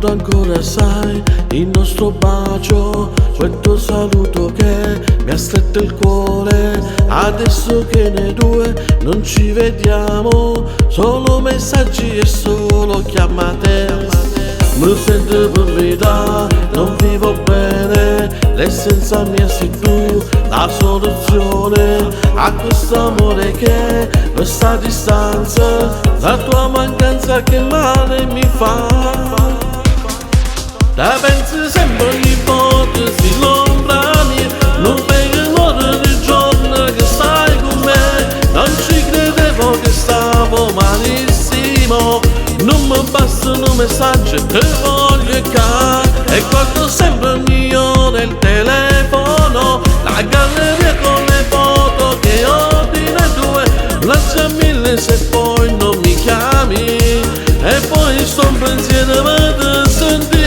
Ricordo ancora, sai, il nostro bacio, quel tuo saluto che mi ha stretto il cuore. Adesso che noi due non ci vediamo, solo messaggi e solo chiamate. Mi sento perdita, non vivo bene, l'essenza mia sei tu, la soluzione a questo amore che questa distanza, la tua mancanza che male mi fa. La pensi sempre ogni volta, si l'ombra mia, non vedo l'ora del giorno che stai con me. Non ci credevo che stavo malissimo, non mi bastano messaggi, te voglio ca. E guardo sempre il mio nel telefono, la galleria con le foto che ho di noi due. Lancia mille se poi non mi chiami, e poi sto un pensiero per sentire.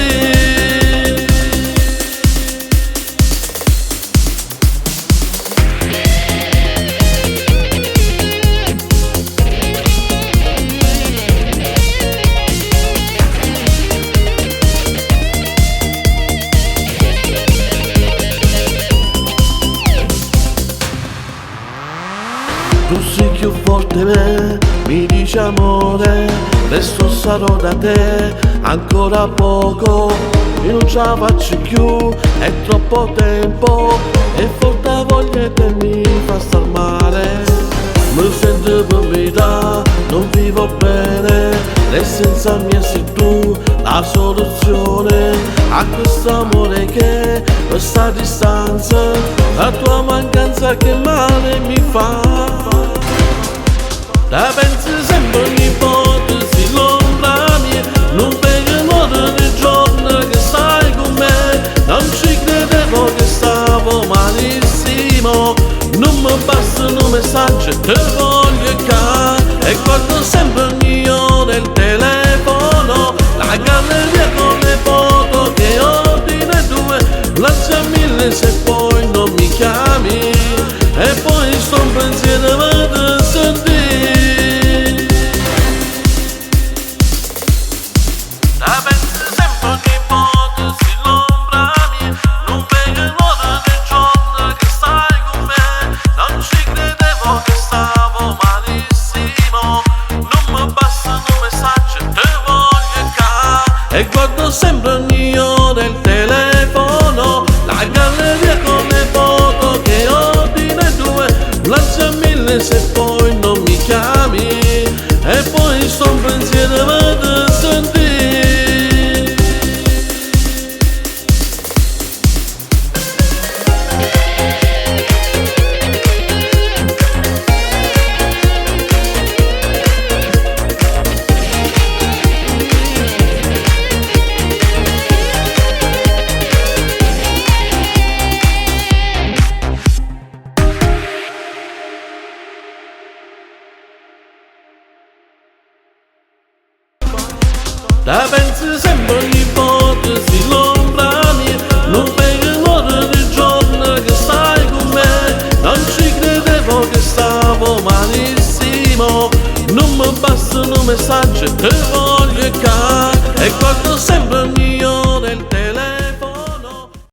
Tu sei più forte me, mi dici amore, adesso sarò da te ancora poco. Io non ce la faccio più, è troppo tempo, e forte voglia che mi fa star male. Mi sento perdita, non vivo bene, l'essenza mia sei tu, la soluzione a questo amore che questa distanza, la tua mancanza che male mi fa. La pensi sempre ogni volta, si l'ombra mia, non vedo l'ora del giorno che stai con me. Non ci credevo che stavo malissimo, non mi bastano messaggi, te voglio ca. E guardo sempre il mio nel telefono, la galleria con le foto che ho di noi due. Lancia mille se poi non mi chiami, e poi sto un pensiero per sentire. La pensi sempre ogni volta, si l'ombra mia, non vedo l'ora del giorno che stai con me. Non ci credevo che stavo malissimo, non mi bastano messaggi, te voglio ca. E guardo sempre il mio nel telefono, la galleria con le foto che ho di noi due. Lancia mille se poi non mi chiami, e poi sto un pensiero per sentire. La pensi sempre ogni volta, si l'ombra mia, non vedo l'ora del giorno che stai con me. Non ci credevo che stavo malissimo, non mi bastano messaggi, te voglio ca. E